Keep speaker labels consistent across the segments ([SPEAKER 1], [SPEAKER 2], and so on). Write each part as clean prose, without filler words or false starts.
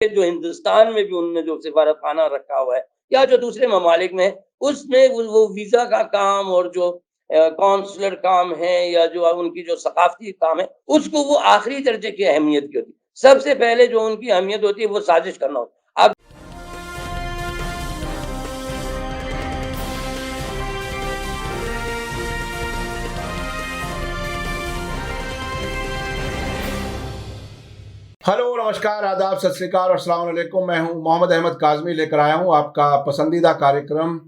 [SPEAKER 1] جو ہندوستان میں بھی انہوں نے جو سفارت خانہ رکھا ہوا ہے یا جو دوسرے ممالک میں، اس میں وہ ویزا کا کام اور جو کونسلر کام ہے یا جو ان کی جو ثقافتی کام ہے، اس کو وہ آخری درجے کی اہمیت کی ہوتی ہے۔ سب سے پہلے جو ان کی اہمیت ہوتی ہے وہ سازش کرنا ہوتا ہے۔ اب
[SPEAKER 2] ہلو، نمسکار، آداب، ست سری اکال اور السلام علیکم۔ میں ہوں محمد احمد کاظمی، لے کر آیا ہوں آپ کا پسندیدہ کارکرم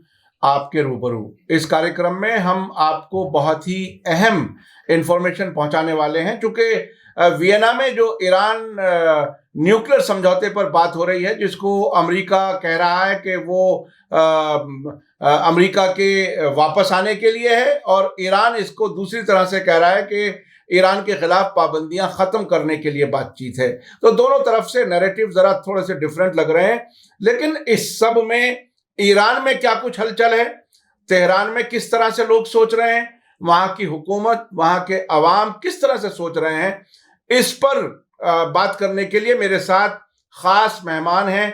[SPEAKER 2] آپ کے روبرو۔ اس کارکرم میں ہم آپ کو بہت ہی اہم انفارمیشن پہنچانے والے ہیں، چونکہ وینا میں جو ایران نیوکلیر سمجھوتے پر بات ہو رہی ہے، جس کو امریکہ کہہ رہا ہے کہ وہ امریکہ کے واپس آنے کے لیے ہے، اور ایران اس کو دوسری طرح سے کہہ رہا ہے کہ ایران کے خلاف پابندیاں ختم کرنے کے لیے بات چیت ہے۔ تو دونوں طرف سے نیریٹو ذرا تھوڑے سے ڈیفرنٹ لگ رہے ہیں، لیکن اس سب میں ایران میں کیا کچھ ہلچل ہے، تہران میں کس طرح سے لوگ سوچ رہے ہیں، وہاں کی حکومت، وہاں کے عوام کس طرح سے سوچ رہے ہیں، اس پر بات کرنے کے لیے میرے ساتھ خاص مہمان ہیں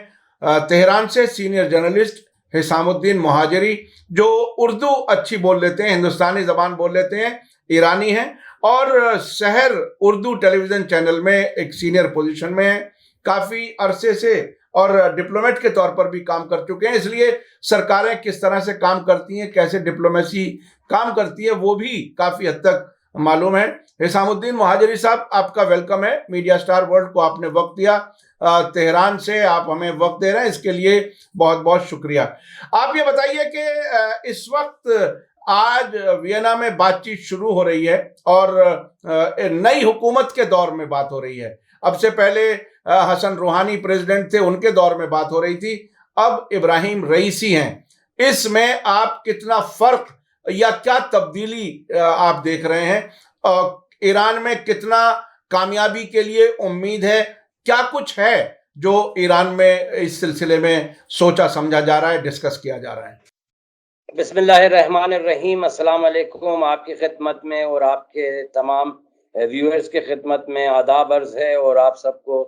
[SPEAKER 2] تہران سے سینئر جرنلسٹ حسام الدین مہاجری، جو اردو اچھی بول لیتے ہیں، ہندوستانی زبان بول لیتے ہیں، ایرانی ہیں، اور شہر اردو ٹیلی ویژن چینل میں ایک سینئر پوزیشن میں ہیں، کافی عرصے سے، اور ڈپلومیٹ کے طور پر بھی کام کر چکے ہیں، اس لیے سرکاریں کس طرح سے کام کرتی ہیں، کیسے ڈپلومیسی کام کرتی ہے، وہ بھی کافی حد تک معلوم ہے۔ حسام الدین مہاجری صاحب، آپ کا ویلکم ہے میڈیا سٹار ورلڈ کو، آپ نے وقت دیا، تہران سے آپ ہمیں وقت دے رہے ہیں، اس کے لیے بہت بہت شکریہ۔ آپ یہ بتائیے کہ اس وقت آج وینا میں بات چیت شروع ہو رہی ہے، اور نئی حکومت کے دور میں بات ہو رہی ہے۔ اب سے پہلے حسن روحانی پریزیڈنٹ تھے، ان کے دور میں بات ہو رہی تھی، اب ابراہیم رئیسی ہیں۔ اس میں آپ کتنا فرق یا کیا تبدیلی آپ دیکھ رہے ہیں؟ ایران میں کتنا کامیابی کے لیے امید ہے؟ کیا کچھ ہے جو ایران میں اس سلسلے میں سوچا سمجھا جا رہا ہے، ڈسکس کیا جا رہا ہے؟
[SPEAKER 1] بسم اللہ الرحمن الرحیم۔ السلام علیکم، آپ کی خدمت میں اور آپ کے تمام ویورز کی خدمت میں آداب عرض ہے، اور آپ سب کو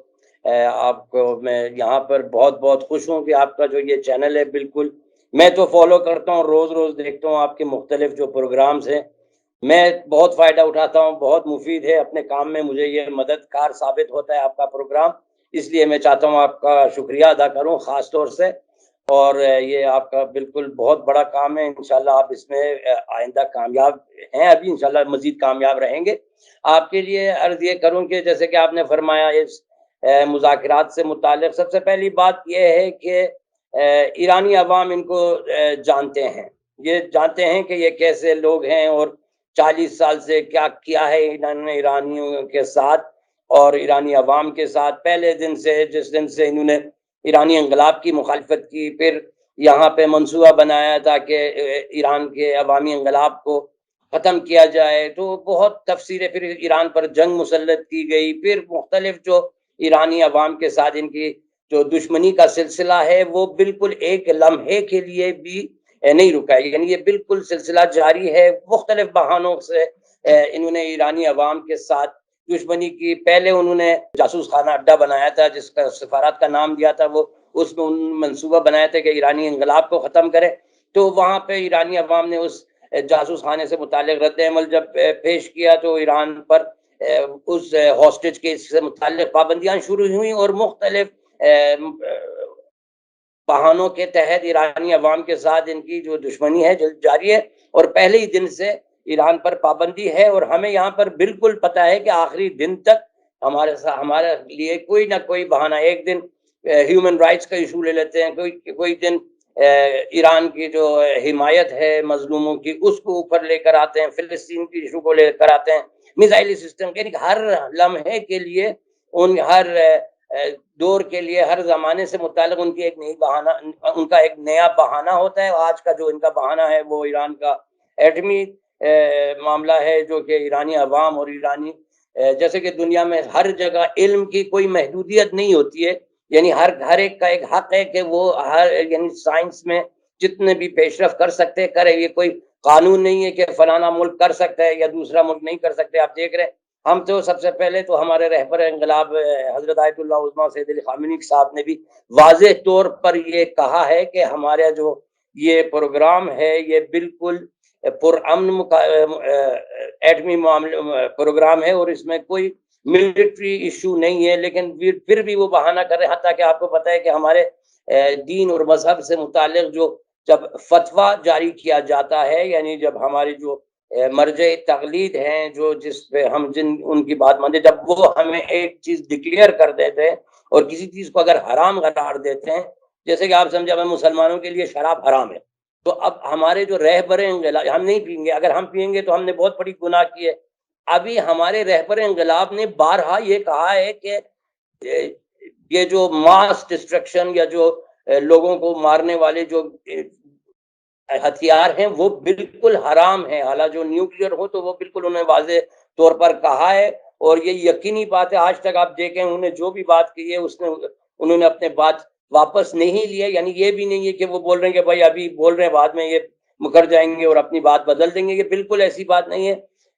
[SPEAKER 1] میں یہاں پر بہت بہت خوش ہوں کہ آپ کا جو یہ چینل ہے، بالکل میں تو فالو کرتا ہوں، روز روز دیکھتا ہوں آپ کے مختلف جو پروگرامز ہیں، میں بہت فائدہ اٹھاتا ہوں، بہت مفید ہے اپنے کام میں، مجھے یہ مددگار ثابت ہوتا ہے آپ کا پروگرام، اس لیے میں چاہتا ہوں آپ کا شکریہ ادا کروں خاص طور سے، اور یہ آپ کا بالکل بہت بڑا کام ہے، انشاءاللہ آپ اس میں آئندہ کامیاب ہیں، ابھی انشاءاللہ مزید کامیاب رہیں گے۔ آپ کے لیے عرض یہ کروں کہ جیسے کہ آپ نے فرمایا، اس مذاکرات سے متعلق سب سے پہلی بات یہ ہے کہ ایرانی عوام ان کو جانتے ہیں، یہ جانتے ہیں کہ یہ کیسے لوگ ہیں، اور 40 سال سے کیا کیا ہے انہوں نے ایرانیوں کے ساتھ اور ایرانی عوام کے ساتھ۔ پہلے دن سے، جس دن سے انہوں نے ایرانی انقلاب کی مخالفت کی، پھر یہاں پہ منصوبہ بنایا تاکہ ایران کے عوامی انقلاب کو ختم کیا جائے، تو بہت تفصیلیں، پھر ایران پر جنگ مسلط کی گئی، پھر مختلف جو ایرانی عوام کے ساتھ ان کی جو دشمنی کا سلسلہ ہے وہ بالکل ایک لمحے کے لیے بھی نہیں رکا، یعنی یہ بالکل سلسلہ جاری ہے، مختلف بہانوں سے انہوں نے ایرانی عوام کے ساتھ دشمنی کی۔ پہلے انہوں نے جاسوس خانہ اڈا بنایا تھا، جس کا سفارت کا نام دیا تھا، وہ اس میں منصوبہ بنایا تھا کہ ایرانی انقلاب کو ختم کرے، تو وہاں پہ ایرانی عوام نے اس جاسوس خانے سے متعلق رد عمل جب پیش کیا، تو ایران پر اس ہاسٹیج کیس سے متعلق پابندیاں شروع ہوئیں، اور مختلف بہانوں کے تحت ایرانی عوام کے ساتھ ان کی جو دشمنی ہے جاری ہے، اور پہلے ہی دن سے ایران پر پابندی ہے، اور ہمیں یہاں پر بالکل پتہ ہے کہ آخری دن تک ہمارے لیے کوئی نہ کوئی بہانہ، ایک دن ہیومن رائٹس کا ایشو لے لیتے ہیں، کوئی دن ایران کی جو حمایت ہے مظلوموں کی اس کو اوپر لے کر آتے ہیں، فلسطین کی ایشو کو لے کر آتے ہیں، میزائلی سسٹم، یعنی ہر لمحے کے لیے، ہر دور کے لیے، ہر زمانے سے متعلق ان کی ایک نئی بہانہ، ان کا ایک نیا بہانہ ہوتا ہے۔ آج کا جو ان کا بہانہ ہے وہ ایران کا ایٹمی معاملہ ہے، جو کہ ایرانی عوام اور ایرانی، جیسے کہ دنیا میں ہر جگہ علم کی کوئی محدودیت نہیں ہوتی ہے، یعنی ہر ایک کا ایک حق ہے کہ وہ یعنی سائنس میں جتنے بھی پیش رفت کر سکتے کرے، یہ کوئی قانون نہیں ہے کہ فلانا ملک کر سکتا ہے یا دوسرا ملک نہیں کر سکتے۔ آپ دیکھ رہے ہیں ہم تو سب سے پہلے تو ہمارے رہبر انقلاب حضرت آیت اللہ عظمیٰ سید علی خامنی صاحب نے بھی واضح طور پر یہ کہا ہے کہ ہمارا جو یہ پروگرام ہے یہ بالکل پرامن ایٹمی پروگرام ہے، اور اس میں کوئی ملٹری ایشو نہیں ہے، لیکن پھر بھی وہ بہانہ کر رہے ہیں. حتیٰ کہ آپ کو پتہ ہے کہ ہمارے دین اور مذہب سے متعلق جو جب فتویٰ جاری کیا جاتا ہے، یعنی جب ہماری جو مرجع تقلید ہیں، جو جس پہ ہم ان کی بات مانتے، جب وہ ہمیں ایک چیز ڈکلیئر کر دیتے ہیں اور کسی چیز کو اگر حرام قرار دیتے ہیں، جیسے کہ آپ سمجھے ہمیں مسلمانوں کے لیے شراب حرام ہے، تو اب ہمارے جو رہبر انقلاب، ہم نہیں پئیں گے، اگر ہم پئیں گے تو ہم نے بہت بڑی گناہ کی ہے. ابھی ہمارے رہبر انقلاب نے بارہا یہ کہا ہے کہ یہ جو ماس ڈسٹرکشن یا جو لوگوں کو مارنے والے جو ہتھیار ہیں وہ بالکل حرام ہیں، حالانکہ جو نیوکلیئر ہو تو وہ بالکل انہوں نے واضح طور پر کہا ہے. اور یہ یقینی بات ہے، آج تک آپ دیکھیں انہوں نے جو بھی بات کی ہے انہوں نے اپنے بات واپس نہیں لیا. یعنی یہ بھی نہیں ہے کہ وہ بول رہے ہیں کہ بھائی ابھی بول رہے ہیں بعد میں یہ مکر جائیں گے اور اپنی بات بدل دیں گے. یہ بالکل ایسی بات نہیں ہے.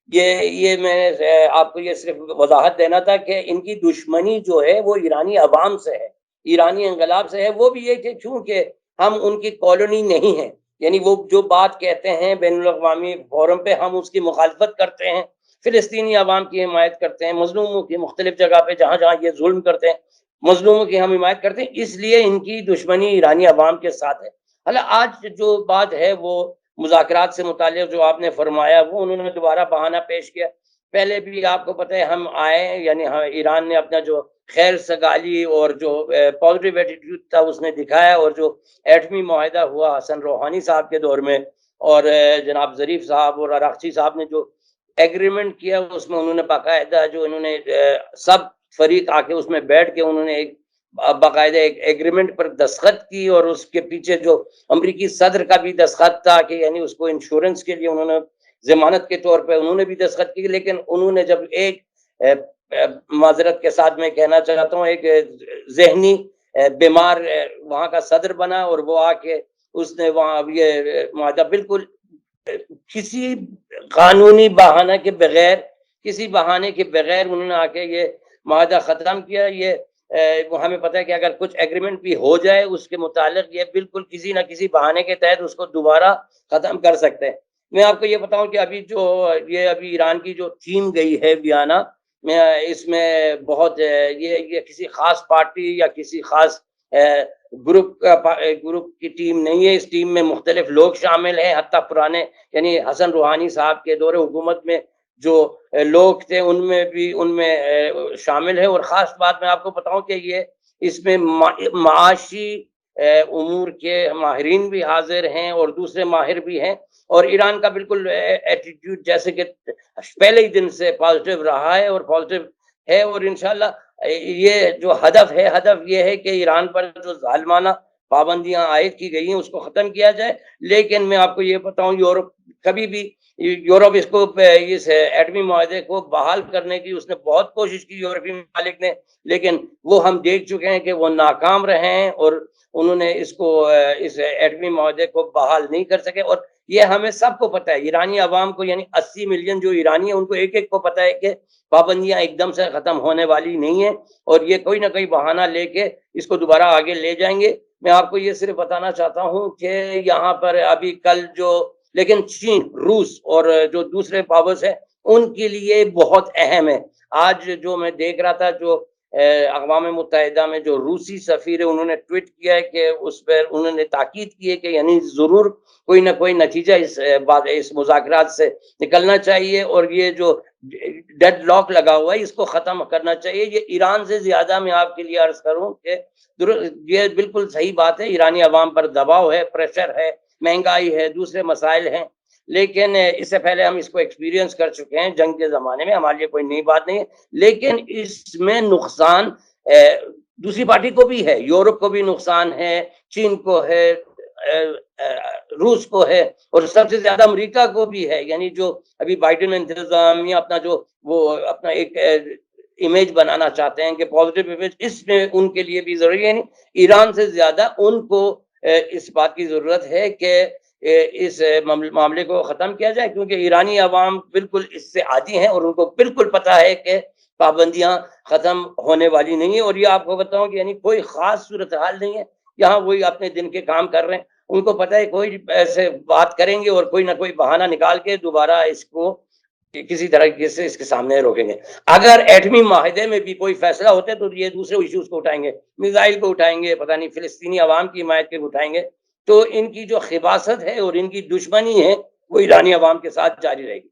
[SPEAKER 1] یہ میں آپ کو یہ صرف وضاحت دینا تھا کہ ان کی دشمنی جو ہے وہ ایرانی عوام سے ہے، ایرانی انقلاب سے ہے. وہ بھی یہ کہ چونکہ ہم ان کی کالونی نہیں ہیں، یعنی وہ جو بات کہتے ہیں بین الاقوامی فورم پہ ہم اس کی مخالفت کرتے ہیں، فلسطینی عوام کی حمایت کرتے ہیں، مظلوموں کی مختلف جگہ پہ جہاں جہاں یہ ظلم کرتے ہیں مظلوموں کی ہم حمایت کرتے ہیں، اس لیے ان کی دشمنی ایرانی عوام کے ساتھ ہے. آج جو بات ہے وہ مذاکرات سے متعلق جو آپ نے فرمایا وہ انہوں نے دوبارہ بہانہ پیش کیا. پہلے بھی آپ کو پتہ ہے ہم آئے، یعنی ایران نے اپنا جو خیر سگالی اور جو پازیٹیو ایٹیٹیوڈ تھا اس نے دکھایا، اور جو ایٹمی معاہدہ ہوا حسن روحانی صاحب کے دور میں اور جناب ظریف صاحب اور عراقچی صاحب نے جو ایگریمنٹ کیا اس میں انہوں نے باقاعدہ جو انہوں نے سب فریق آ کے اس میں بیٹھ کے انہوں نے ایک باقاعدہ ایک ایگریمنٹ پر دستخط کی، اور اس کے پیچھے جو امریکی صدر کا بھی دستخط تھا کہ یعنی اس کو انشورنس کے لیے انہوں نے ضمانت کے طور پہ انہوں نے بھی دستخط کی. لیکن انہوں نے جب ایک معذرت کے ساتھ میں کہنا چاہتا ہوں ایک ذہنی بیمار وہاں کا صدر بنا، اور وہ آ کے اس نے وہاں یہ معاہدہ بالکل کسی قانونی بہانہ کے بغیر، کسی بہانے کے بغیر انہوں نے آ کے یہ معاہدہ ختم کیا. یہ ہمیں پتہ ہے کہ اگر کچھ ایگریمنٹ بھی ہو جائے اس کے متعلق یہ بالکل کسی نہ کسی بہانے کے تحت اس کو دوبارہ ختم کر سکتے ہیں. میں آپ کو یہ بتاؤں کہ ابھی ایران کی جو تھیم گئی ہے ویانا میں، اس میں بہت یہ کسی خاص پارٹی یا کسی خاص گروپ کی ٹیم نہیں ہے. اس ٹیم میں مختلف لوگ شامل ہیں، حتیٰ پرانے یعنی حسن روحانی صاحب کے دور حکومت میں جو لوگ تھے ان میں شامل ہیں. اور خاص بات میں آپ کو بتاؤں کہ یہ اس میں معاشی امور کے ماہرین بھی حاضر ہیں اور دوسرے ماہر بھی ہیں، اور ایران کا بالکل ایٹیٹیوڈ جیسے کہ پہلے ہی دن سے پازیٹیو رہا ہے اور پازیٹیو ہے. اور انشاءاللہ یہ جو ہدف یہ ہے کہ ایران پر جو ظالمانہ پابندیاں عائد کی گئی ہیں اس کو ختم کیا جائے. لیکن میں آپ کو یہ بتاؤں یورپ اس کو اس ایٹمی معاہدے کو بحال کرنے کی اس نے بہت کوشش کی یورپی ممالک نے، لیکن وہ ہم دیکھ چکے ہیں کہ وہ ناکام رہے ہیں اور انہوں نے اس ایٹمی معاہدے کو بحال نہیں کر سکے. اور یہ ہمیں سب کو پتہ ہے، ایرانی عوام کو یعنی 80 ملین جو ایرانی ہیں ان کو ایک کو پتہ ہے کہ پابندیاں ایک دم سے ختم ہونے والی نہیں ہیں، اور یہ کوئی نہ کوئی بہانہ لے کے اس کو دوبارہ آگے لے جائیں گے. میں آپ کو یہ صرف بتانا چاہتا ہوں کہ یہاں پر ابھی کل لیکن چین، روس اور جو دوسرے پاورز ہیں ان کے لیے بہت اہم ہے. آج جو میں دیکھ رہا تھا جو اقوام متحدہ میں جو روسی سفیر ہے انہوں نے ٹویٹ کیا ہے کہ اس پر انہوں نے تاکید کی ہے کہ یعنی ضرور کوئی نہ کوئی نتیجہ اس مذاکرات سے نکلنا چاہیے، اور یہ جو ڈیڈ لاک لگا ہوا ہے اس کو ختم کرنا چاہیے. یہ ایران سے زیادہ میں آپ کے لیے عرض کروں کہ یہ بالکل صحیح بات ہے، ایرانی عوام پر دباؤ ہے، پریشر ہے، مہنگائی ہے، دوسرے مسائل ہیں، لیکن اس سے پہلے ہم اس کو ایکسپیرینس کر چکے ہیں جنگ کے زمانے میں، ہمارے لیے کوئی نئی بات نہیں ہے. لیکن اس میں نقصان دوسری پارٹی کو بھی ہے، یورپ کو بھی نقصان ہے، چین کو ہے، روس کو ہے، اور سب سے زیادہ امریکہ کو بھی ہے. یعنی جو ابھی بائیڈن انتظامیہ اپنا جو وہ اپنا ایک امیج بنانا چاہتے ہیں کہ پازیٹیو امیج، اس میں ان کے لیے بھی ضروری ہے. یعنی ایران سے زیادہ ان کو اس بات کی ضرورت ہے کہ اس معاملے کو ختم کیا جائے، کیونکہ ایرانی عوام بالکل اس سے عادی ہیں اور ان کو بالکل پتہ ہے کہ پابندیاں ختم ہونے والی نہیں ہیں. اور یہ آپ کو بتاؤں کہ یعنی کوئی خاص صورتحال نہیں ہے، یہاں وہی اپنے دن کے کام کر رہے ہیں. ان کو پتہ ہے کوئی ایسے بات کریں گے اور کوئی نہ کوئی بہانہ نکال کے دوبارہ اس کو کسی طرح سے اس کے سامنے روکیں گے. اگر ایٹمی معاہدے میں بھی کوئی فیصلہ ہوتا ہے تو یہ دوسرے ایشوز کو اٹھائیں گے، میزائل کو اٹھائیں گے، پتہ نہیں فلسطینی عوام کی حمایت کے اٹھائیں گے. تو ان کی جو خباثت ہے اور ان کی دشمنی ہے وہ ایرانی عوام کے ساتھ جاری رہے گی.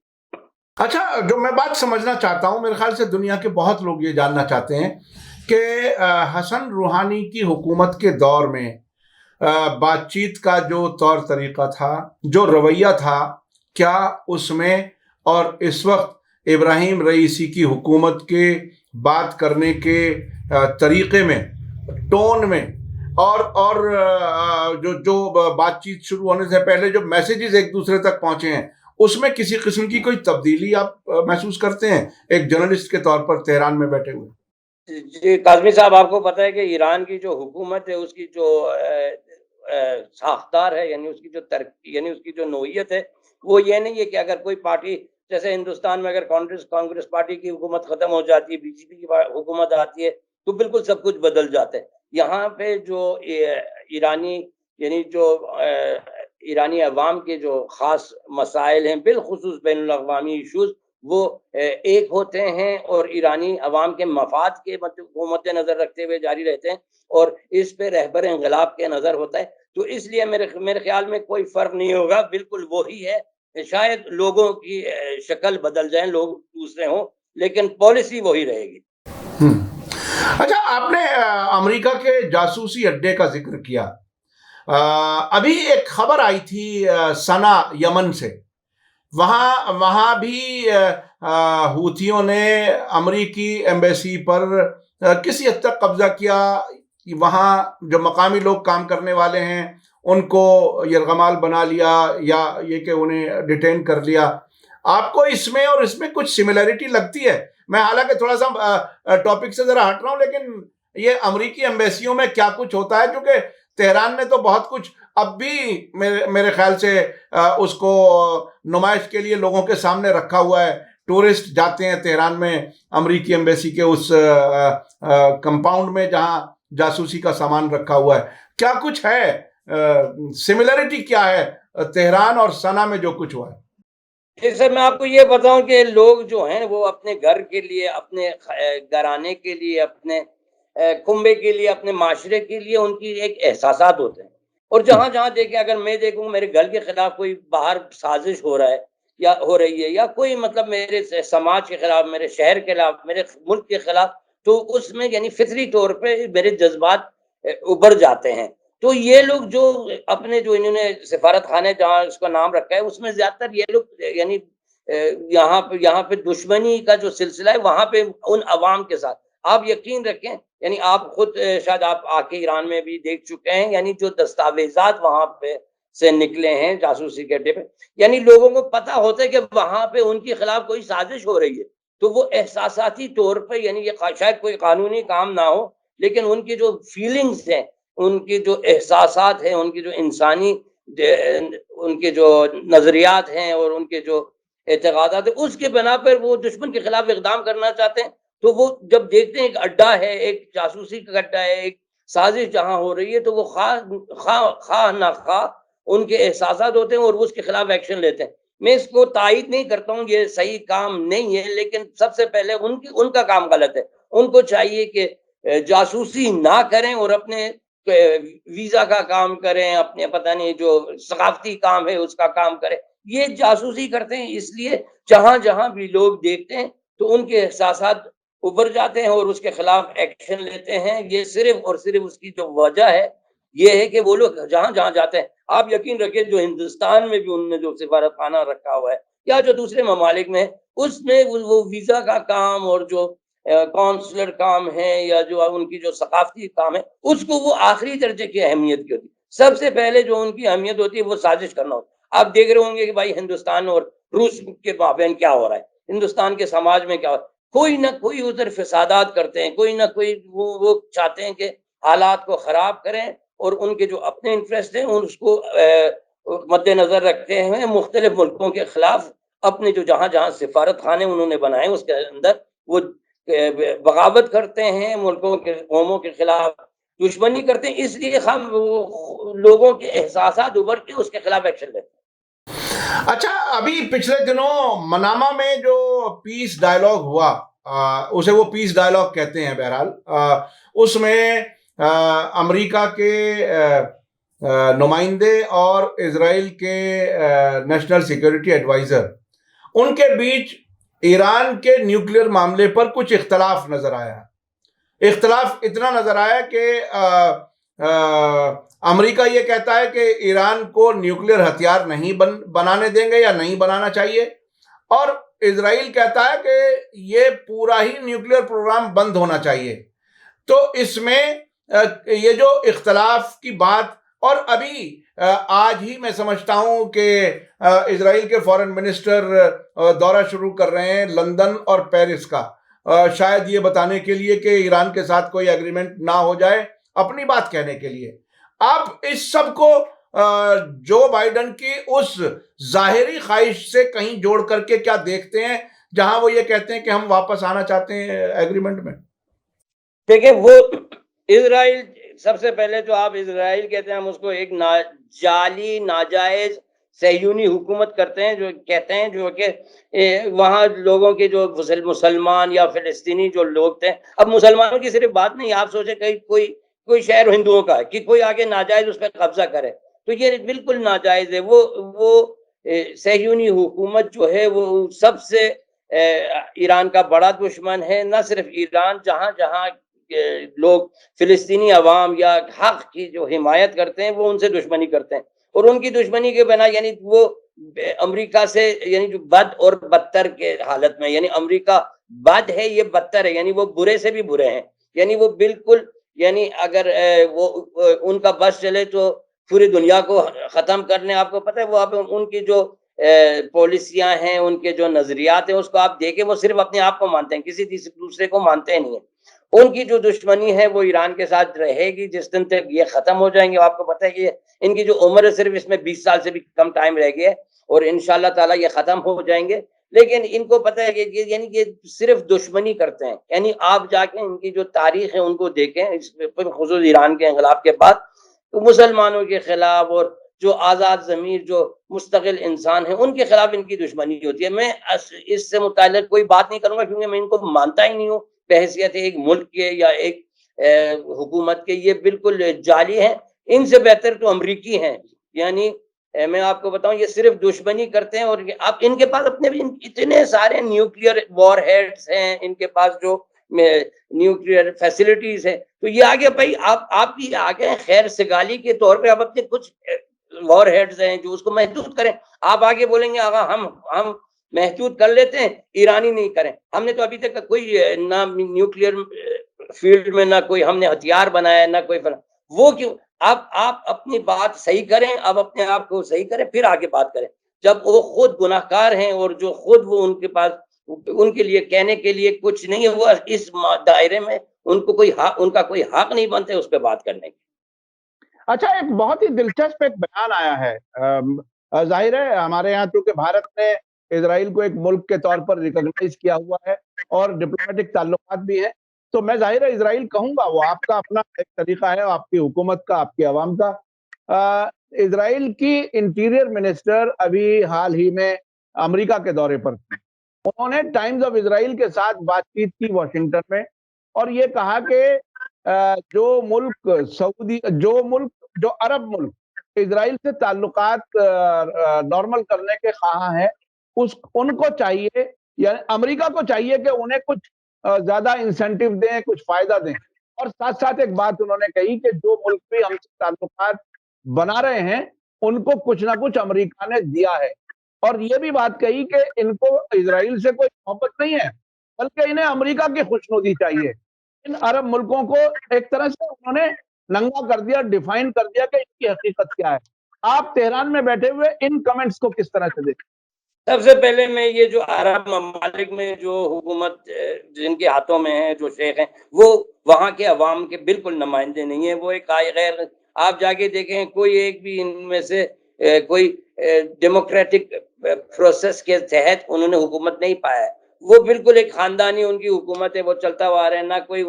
[SPEAKER 2] اچھا، جو میں بات سمجھنا چاہتا ہوں، میرے خیال سے دنیا کے بہت لوگ یہ جاننا چاہتے ہیں کہ حسن روحانی کی حکومت کے دور میں بات چیت کا جو طور طریقہ تھا، جو رویہ تھا، کیا اس میں اور اس وقت ابراہیم رئیسی کی حکومت کے بات کرنے کے طریقے میں، ٹون میں، اور جو بات چیت شروع ہونے سے پہلے جو میسیجز ایک دوسرے تک پہنچے ہیں، اس میں کسی قسم کی کوئی تبدیلی آپ محسوس کرتے ہیں ایک جرنلسٹ کے طور پر تہران میں بیٹھے ہوئے؟
[SPEAKER 1] جی کاظمی صاحب، آپ کو پتہ ہے کہ ایران کی جو حکومت ہے اس کی جو ساختار ہے، یعنی اس کی جو یعنی اس کی جو نوعیت ہے، وہ یہ نہیں ہے کہ اگر کوئی پارٹی جیسے ہندوستان میں اگر کانگریس پارٹی کی حکومت ختم ہو جاتی ہے، بی جے پی کی حکومت آتی ہے تو بالکل سب کچھ بدل جاتا ہے. یہاں پہ جو ایرانی یعنی جو ایرانی عوام کے جو خاص مسائل ہیں، بالخصوص بین الاقوامی ایشوز، وہ ایک ہوتے ہیں اور ایرانی عوام کے مفاد کے مد نظر رکھتے ہوئے جاری رہتے ہیں، اور اس پہ رہبر انقلاب کے نظر ہوتا ہے. تو اس لیے میرے خیال میں کوئی فرق نہیں ہوگا، بالکل وہی ہے. شاید لوگوں کی شکل بدل جائیں، لوگ دوسرے ہوں، لیکن پالیسی وہی رہے گی.
[SPEAKER 2] اچھا، آپ نے امریکہ کے جاسوسی اڈے کا ذکر کیا. ابھی ایک خبر آئی تھی سنا یمن سے، وہاں بھی حوثیوں نے امریکی ایمبیسی پر کسی حد تک قبضہ کیا. وہاں جو مقامی لوگ کام کرنے والے ہیں ان کو یرغمال بنا لیا، یا یہ کہ انہیں ڈیٹین کر لیا. آپ کو اس میں اور اس میں کچھ سملیرٹی لگتی ہے؟ میں حالانکہ تھوڑا سا ٹاپک سے ذرا ہٹ رہا ہوں، لیکن یہ امریکی ایمبیسیوں میں کیا کچھ ہوتا ہے؟ کیونکہ تہران نے تو بہت کچھ اب بھی میرے خیال سے اس کو نمائش کے لیے لوگوں کے سامنے رکھا ہوا ہے. ٹورسٹ جاتے ہیں تہران میں امریکی ایمبیسی کے اس کمپاؤنڈ میں جہاں جاسوسی کا سامان رکھا ہوا ہے. کیا کچھ ہے سملیرٹی، کیا ہے تہران اور سنا میں جو کچھ ہوا ہے؟
[SPEAKER 1] سر میں آپ کو یہ بتاؤں کہ لوگ جو ہیں وہ اپنے گھر کے لیے، اپنے گھرانے کے لیے، اپنے کنبے کے لیے، اپنے معاشرے کے لیے ان کی ایک احساسات ہوتے ہیں. اور جہاں جہاں دیکھیں، اگر میں دیکھوں میرے گھر کے خلاف کوئی باہر سازش ہو رہا ہے یا ہو رہی ہے، یا کوئی مطلب میرے سماج کے خلاف، میرے شہر کے خلاف، میرے ملک کے خلاف، تو اس میں یعنی فطری طور پہ میرے جذبات ابھر جاتے ہیں. تو یہ لوگ جو اپنے جو انہوں نے سفارت خانے جہاں اس کا نام رکھا ہے، اس میں زیادہ تر یہ لوگ یعنی یہاں پہ دشمنی کا جو سلسلہ ہے وہاں پہ ان عوام کے ساتھ. آپ یقین رکھیں، یعنی آپ خود شاید آپ آ کے ایران میں بھی دیکھ چکے ہیں، یعنی جو دستاویزات وہاں پہ سے نکلے ہیں جاسوسی کے اڈے پہ، یعنی لوگوں کو پتہ ہوتا ہے کہ وہاں پہ ان کے خلاف کوئی سازش ہو رہی ہے. تو وہ احساساتی طور پہ، یعنی یہ شاید کوئی قانونی کام نہ ہو، لیکن ان کی جو فیلنگز ہیں، ان کی جو احساسات ہیں، ان کی جو انسانی ان کے جو نظریات ہیں اور ان کے جو اعتقادات ہیں، اس کے بنا پر وہ دشمن کے خلاف اقدام کرنا چاہتے ہیں. تو وہ جب دیکھتے ہیں ایک اڈا ہے، ایک جاسوسی کا اڈا ہے، ایک سازش جہاں ہو رہی ہے، تو وہ خواہ نہ خواہ ان کے احساسات ہوتے ہیں اور اس کے خلاف ایکشن لیتے ہیں. میں اس کو تائید نہیں کرتا ہوں، یہ صحیح کام نہیں ہے، لیکن سب سے پہلے ان کا کام غلط ہے. ان کو چاہیے کہ جاسوسی نہ کریں اور اپنے ویزا کا کام کریں، اپنے پتہ نہیں جو ثقافتی کام ہے اس کا کام کریں. یہ جاسوسی کرتے ہیں اس لیے جہاں جہاں بھی لوگ دیکھتے ہیں تو ان کے احساسات ابھر جاتے ہیں اور اس کے خلاف ایکشن لیتے ہیں. یہ صرف اور صرف اس کی جو وجہ ہے یہ ہے کہ وہ لوگ جہاں جہاں جاتے ہیں، آپ یقین رکھیں جو ہندوستان میں بھی ان نے جو سفارت خانہ رکھا ہوا ہے یا جو دوسرے ممالک میں، اس میں وہ ویزا کا کام اور جو کونسلر کام ہے یا جو ان کی جو ثقافتی کام ہے، اس کو وہ آخری درجے کی اہمیت کی ہوتی ہے. سب سے پہلے جو ان کی اہمیت ہوتی ہے وہ سازش کرنا ہوتا ہے. آپ دیکھ رہے ہوں گے کہ بھائی ہندوستان اور روس کے مابین کیا ہو رہا ہے، ہندوستان کے سماج میں کیا ہو رہا ہے. کوئی نہ کوئی ادھر فسادات کرتے ہیں، کوئی نہ کوئی وہ چاہتے ہیں کہ حالات کو خراب کریں اور ان کے جو اپنے انٹرسٹ ہیں اس کو مد نظر رکھتے ہوئے مختلف ملکوں کے خلاف اپنے جو جہاں جہاں سفارت خانے انہوں نے بنائے اس کے اندر وہ بغاوت کرتے ہیں، ملکوں کے قوموں کے خلاف دشمنی کرتے ہیں، اس لیے ہم لوگوں کے احساسات ابھر کے اس کے خلاف ایکشن لیتے ہیں۔
[SPEAKER 2] اچھا، ابھی پچھلے دنوں منامہ میں جو پیس ڈائیلاگ ہوا، اسے وہ پیس ڈائیلاگ کہتے ہیں، بہرحال اس میں امریکہ کے نمائندے اور اسرائیل کے نیشنل سیکورٹی ایڈوائزر، ان کے بیچ ایران کے نیوکلیر معاملے پر کچھ اختلاف نظر آیا۔ اختلاف اتنا نظر آیا کہ امریکہ یہ کہتا ہے کہ ایران کو نیوکلیر ہتھیار نہیں بنانے دیں گے یا نہیں بنانا چاہیے، اور اسرائیل کہتا ہے کہ یہ پورا ہی نیوکلیر پروگرام بند ہونا چاہیے۔ تو اس میں یہ جو اختلاف کی بات، اور ابھی آج ہی میں سمجھتا ہوں کہ اسرائیل کے فارن منسٹر دورہ شروع کر رہے ہیں لندن اور پیرس کا، شاید یہ بتانے کے لیے کہ ایران کے ساتھ کوئی ایگریمنٹ نہ ہو جائے، اپنی بات کہنے کے لیے۔ آپ اس سب کو جو بائیڈن کی اس ظاہری خواہش سے کہیں جوڑ کر کے کیا دیکھتے ہیں، جہاں وہ یہ کہتے ہیں کہ ہم واپس آنا چاہتے ہیں ایگریمنٹ میں؟
[SPEAKER 1] دیکھیں، وہ اسرائیل، سب سے پہلے تو آپ اسرائیل کہتے ہیں، ہم اس کو ایک جعلی ناجائز صہیونی حکومت کرتے ہیں، جو کہتے ہیں جو کہ وہاں لوگوں کے جو مسلمان یا فلسطینی جو لوگ تھے، اب مسلمانوں کی صرف بات نہیں، آپ سوچیں کہ کوئی شہر ہندوؤں کا ہے کہ کوئی آگے ناجائز اس پہ قبضہ کرے، تو یہ بالکل ناجائز ہے۔ وہ صہیونی حکومت جو ہے وہ سب سے ایران کا بڑا دشمن ہے۔ نہ صرف ایران، جہاں جہاں لوگ فلسطینی عوام یا حق کی جو حمایت کرتے ہیں وہ ان سے دشمنی کرتے ہیں، اور ان کی دشمنی کے بنا یعنی وہ امریکہ سے یعنی جو بد اور بدتر کے حالت میں، یعنی امریکہ بد ہے، یہ بدتر ہے، یعنی وہ برے سے بھی برے ہیں، یعنی وہ بالکل، یعنی اگر وہ ان کا بس چلے تو پوری دنیا کو ختم کرنے، آپ کو پتہ ہے وہ ان کی جو پالیسیاں ہیں، ان کے جو نظریات ہیں، اس کو آپ دیکھیں، وہ صرف اپنے آپ کو مانتے ہیں، کسی دوسرے کو مانتے نہیں ہیں۔ ان کی جو دشمنی ہے وہ ایران کے ساتھ رہے گی جس دن تک یہ ختم ہو جائیں گے۔ آپ کو پتہ ہے کہ ان کی جو عمر ہے صرف اس میں 20 سال سے بھی کم ٹائم رہ گیا ہے، اور انشاءاللہ تعالی یہ ختم ہو جائیں گے۔ لیکن ان کو پتہ ہے کہ یعنی یہ صرف دشمنی کرتے ہیں، یعنی آپ جا کے ان کی جو تاریخ ہے ان کو دیکھیں، خصوص ایران کے انقلاب کے بعد مسلمانوں کے خلاف اور جو آزاد ضمیر جو مستقل انسان ہیں ان کے خلاف ان کی دشمنی ہوتی ہے۔ میں اس سے متعلق کوئی بات نہیں کروں گا کیونکہ میں ان کو مانتا ہی نہیں ہوں بحیثیت ایک ملک کے یا ایک حکومت کے، یہ بالکل جعلی ہیں۔ ان سے بہتر تو امریکی ہیں، یعنی میں آپ کو بتاؤں یہ صرف دشمنی کرتے ہیں، اور اب ان کے پاس اپنے بھی اتنے سارے نیوکلیئر وار ہیڈز ہیں، ان کے پاس جو نیوکلیئر فیسلٹیز ہے، تو یہ آگے بھائی آپ بھی آگے خیر سگالی کے طور پہ آپ اپنے کچھ وار ہیڈز ہیں جو اس کو محدود کریں۔ آپ آگے بولیں گے آگا ہم محدود کر لیتے ہیں، ایرانی نہیں کریں۔ ہم نے تو ابھی تک کوئی نہ نیوکلیئر فیلڈ میں نہ کوئی ہم نے ہتھیار بنایا، نہ کوئی وہ کیوں؟ آپ اپنی بات صحیح کریں، اب اپنے آپ کو صحیح کریں، پھر آگے بات کریں۔ جب وہ خود گناہگار ہیں اور جو خود وہ ان کے پاس ان کے لیے کہنے کے لیے کچھ نہیں ہے، وہ اس دائرے میں ان کا کوئی حق نہیں بنتے اس پہ بات کرنے کی۔
[SPEAKER 3] اچھا، ایک بہت ہی دلچسپ ایک بیان آیا ہے، ظاہر ہے ہمارے یہاں چونکہ بھارت نے اسرائیل کو ایک ملک کے طور پر ریکگنائز کیا ہوا ہے اور ڈپلومیٹک تعلقات بھی ہیں، تو میں ظاہر ہے اسرائیل کہوں گا، وہ آپ کا اپنا ایک طریقہ ہے، آپ کی حکومت کا، آپ کی عوام کا۔ اسرائیل کی انٹیریئر منسٹر ابھی حال ہی میں امریکہ کے دورے پر تھی، انہوں نے ٹائمز آف اسرائیل کے ساتھ بات چیت کی واشنگٹن میں، اور یہ کہا کہ جو عرب ملک اسرائیل سے تعلقات نارمل کرنے کے خواہاں ہیں، ان کو چاہیے، یعنی امریکہ کو چاہیے کہ انہیں کچھ زیادہ انسینٹیو دیں، کچھ فائدہ دیں، اور ساتھ ساتھ ایک بات انہوں نے کہی کہ جو ملک بھی ہم سے تعلقات بنا رہے ہیں ان کو کچھ نہ کچھ امریکہ نے دیا ہے، اور یہ بھی بات کہی کہ ان کو اسرائیل سے کوئی محبت نہیں ہے بلکہ انہیں امریکہ کی خوشنودی چاہیے۔ ان عرب ملکوں کو ایک طرح سے انہوں نے ننگا کر دیا، ڈیفائن کر دیا کہ ان کی حقیقت کیا ہے۔ آپ تہران میں بیٹھے ہوئے ان کمنٹس کو کس طرح سے دیکھیں؟
[SPEAKER 1] سب سے پہلے میں یہ جو عرب ممالک میں جو حکومت جن کے ہاتھوں میں ہے، جو شیخ ہیں، وہ وہاں کے عوام کے بالکل نمائندے نہیں ہیں، وہ ایک غیر، آپ جا کے دیکھیں کوئی ایک بھی ان میں سے کوئی ڈیموکریٹک پروسیس کے تحت انہوں نے حکومت نہیں پایا ہے. وہ بالکل ایک خاندانی ان کی حکومت ہے, وہ چلتا ہوا آ رہا ہے, نہ کوئی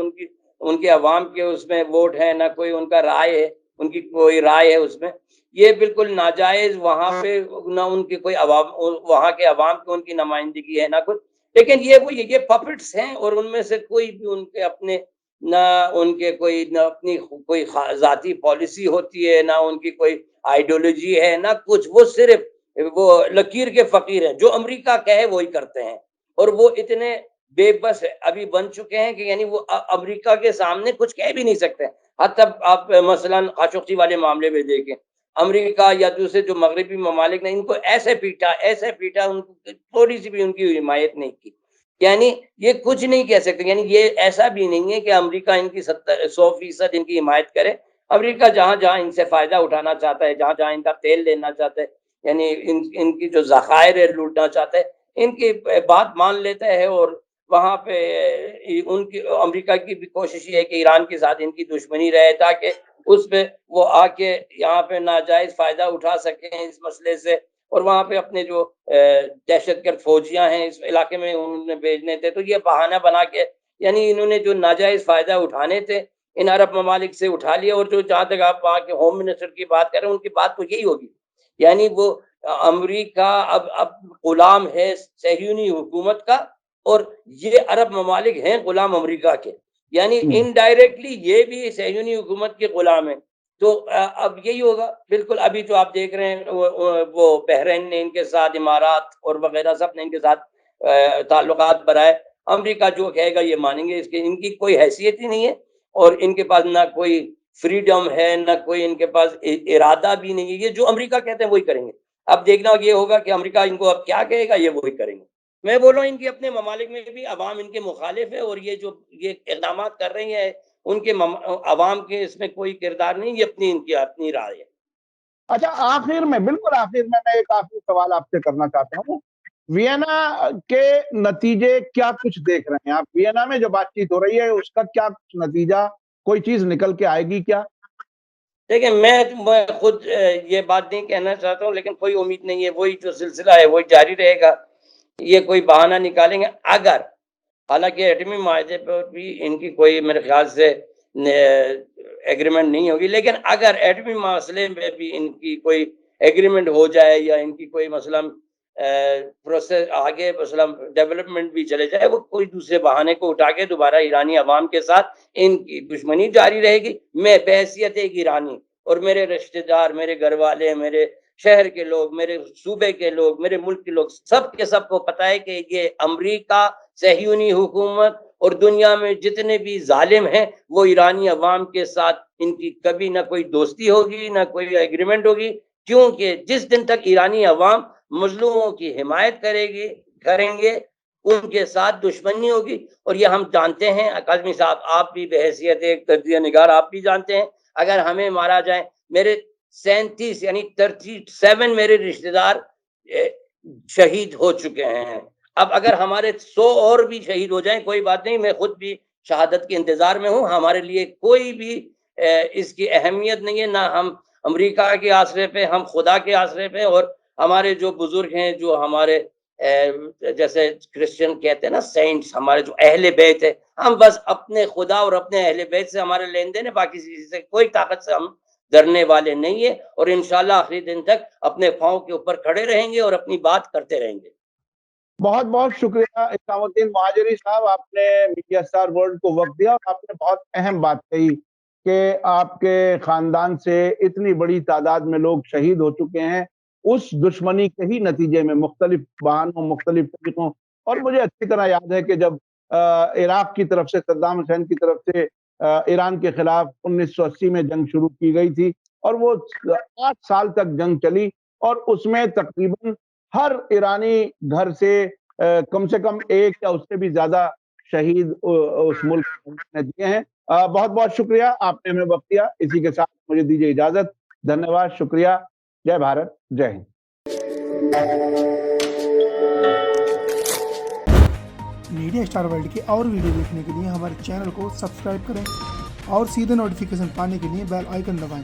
[SPEAKER 1] ان کے عوام کے اس میں ووٹ ہے, نہ کوئی ان کا رائے ہے, ان کی کوئی رائے ہے اس میں. یہ بالکل ناجائز, وہاں پہ نہ ان کی کوئی عوام, وہاں کے عوام کی ان کی نمائندگی ہے نہ کچھ. لیکن یہ پپٹس ہیں, اور ان میں سے کوئی بھی ان کے اپنے نہ ان کے کوئی نہ اپنی کوئی ذاتی پالیسی ہوتی ہے, نہ ان کی کوئی آئیڈیولوجی ہے, نہ کچھ. وہ صرف وہ لکیر کے فقیر ہیں, جو امریکہ کہے وہی کرتے ہیں. اور وہ اتنے بے بس ابھی بن چکے ہیں کہ یعنی وہ امریکہ کے سامنے کچھ کہہ بھی نہیں سکتے. حتی آپ مثلا خاشقجی والے معاملے میں دیکھیں, امریکہ یا دوسرے جو مغربی ممالک نے ان کو ایسے پیٹا, ان کو تھوڑی سی بھی ان کی حمایت نہیں کی. یعنی یہ کچھ نہیں کہہ سکتے. یعنی یہ ایسا بھی نہیں ہے کہ امریکہ ان کی 100% ان کی حمایت کرے. امریکہ جہاں جہاں ان سے فائدہ اٹھانا چاہتا ہے, جہاں جہاں ان کا تیل لینا چاہتا ہے, یعنی ان کی جو ذخائر ہے لوٹنا چاہتا ہے, ان کی بات مان لیتا ہے. اور وہاں پہ ان کی امریکہ کی بھی کوشش یہ ہے کہ ایران کے ساتھ ان کی دشمنی رہے, تاکہ اس پہ وہ آ کے یہاں پہ ناجائز فائدہ اٹھا سکیں اس مسئلے سے. اور وہاں پہ اپنے جو دہشت گرد فوجیاں ہیں اس علاقے میں انہوں نے بھیجنے تھے, تو یہ بہانہ بنا کے یعنی انہوں نے جو ناجائز فائدہ اٹھانے تھے ان عرب ممالک سے اٹھا لیا. اور جو جہاں تک آپ وہاں کے ہوم منسٹر کی بات کر رہے ہیں, ان کی بات تو یہی ہوگی. یعنی وہ امریکہ اب غلام ہے صہیونی حکومت کا, اور یہ عرب ممالک ہیں غلام امریکہ کے. یعنی انڈائریکٹلی یہ بھی صہیونی حکومت کے غلام ہیں. تو اب یہی ہوگا بالکل. ابھی جو آپ دیکھ رہے ہیں وہ بحرین نے ان کے ساتھ, امارات اور وغیرہ سب نے ان کے ساتھ تعلقات بنائے. امریکہ جو کہے گا یہ مانیں گے. ان کی کوئی حیثیت ہی نہیں ہے, اور ان کے پاس نہ کوئی فریڈم ہے, نہ کوئی ان کے پاس ارادہ بھی نہیں ہے. یہ جو امریکہ کہتے ہیں وہی کریں گے. اب دیکھنا یہ ہوگا کہ امریکہ ان کو اب کیا کہے گا, یہ وہی کریں گے. میں بول رہا ہوں ان کے اپنے ممالک میں بھی عوام ان کے مخالف ہے, اور یہ جو یہ اقدامات کر رہی ہیں ان کے عوام کے اس میں کوئی کردار نہیں, یہ ان کی اپنی رائے ہے.
[SPEAKER 3] اچھا, آخر میں بالکل آخر میں ایک آخری سوال آپ سے کرنا چاہتا ہوں. وینا کے نتیجے کیا کچھ دیکھ رہے ہیں آپ؟ وینا میں جو بات چیت ہو رہی ہے اس کا کیا نتیجہ, کوئی چیز نکل کے آئے گی کیا؟
[SPEAKER 1] دیکھیں, میں خود یہ بات نہیں کہنا چاہتا ہوں, لیکن کوئی امید نہیں ہے. وہی جو سلسلہ ہے وہی جاری رہے گا. یہ کوئی بہانہ نکالیں گے اگر, حالانکہ ایٹمی معاہدے پر بھی ان کی کوئی میرے خیال سے ایگریمنٹ نہیں ہوگی, لیکن اگر ایٹمی مسئلے میں بھی ان کی کوئی ایگریمنٹ ہو جائے, یا ان کی کوئی مثلا پروسیس آگے مثلا ڈیولپمنٹ بھی چلے جائے, وہ کوئی دوسرے بہانے کو اٹھا کے دوبارہ ایرانی عوام کے ساتھ ان کی دشمنی جاری رہے گی. میں بحیثیت ایک ایرانی, اور میرے رشتہ دار, میرے گھر والے, میرے شہر کے لوگ, میرے صوبے کے لوگ, میرے ملک کے لوگ, سب کے سب کو پتہ ہے کہ یہ امریکہ صہیونی حکومت اور دنیا میں جتنے بھی ظالم ہیں وہ ایرانی عوام کے ساتھ ان کی کبھی نہ کوئی دوستی ہوگی, نہ کوئی ایگریمنٹ ہوگی. کیونکہ جس دن تک ایرانی عوام مظلوموں کی حمایت کریں گے ان کے ساتھ دشمنی ہوگی. اور یہ ہم جانتے ہیں, کاظمی صاحب آپ بھی بحیثیت ایک تجزیہ نگار آپ بھی جانتے ہیں, اگر ہمیں مارا جائے, میرے 37 یعنی 37 میرے رشتہ دار شہید ہو چکے ہیں. اب اگر ہمارے 100 اور بھی شہید ہو جائیں کوئی بات نہیں, میں خود بھی شہادت کے انتظار میں ہوں. ہمارے لیے کوئی بھی اس کی اہمیت نہیں ہے, نہ ہم امریکہ کے آسرے پہ, ہم خدا کے آسرے پہ. اور ہمارے جو بزرگ ہیں, جو ہمارے جیسے کرسچن کہتے ہیں نا سینٹس, ہمارے جو اہل بیت ہے, ہم بس اپنے خدا اور اپنے اہل بیت سے ہمارے لین دین ہے, باقی کسی سے کوئی طاقت سے ہم ڈرنے والے نہیں ہیں. اور انشاءاللہ آخری دن تک اپنے پاؤں کے اوپر کھڑے رہیں گے اور اپنی بات کرتے رہیں گے.
[SPEAKER 3] بہت بہت شکریہ اسلام الدین مہاجری صاحب, آپ نے میڈیا اسٹار ورلڈ کو وقت دیا, اور آپ نے بہت اہم بات کہی کہ آپ کے خاندان سے اتنی بڑی تعداد میں لوگ شہید ہو چکے ہیں اس دشمنی کے ہی نتیجے میں, مختلف بہانوں, مختلف طریقوں. اور مجھے اچھی طرح یاد ہے کہ جب عراق کی طرف سے, صدام حسین کی طرف سے ایران کے خلاف 1980 میں جنگ شروع کی گئی تھی, اور وہ 8 سال تک جنگ چلی, اور اس میں تقریباً ہر ایرانی گھر سے کم سے کم ایک یا اس سے بھی زیادہ شہید اس ملک نے دیے ہیں. بہت بہت شکریہ, آپ نے ہمیں وقت دیا. اسی کے ساتھ مجھے دیجیے اجازت. دھنیہ واد, شکریہ. جے بھارت, جے ہند.
[SPEAKER 4] میڈیا اسٹار ورلڈ کے اور ویڈیو دیکھنے کے لیے ہمارے چینل کو سبسکرائب کریں, اور سیدھے نوٹیفیکیشن پانے کے لیے بیل آئیکن دبائیں.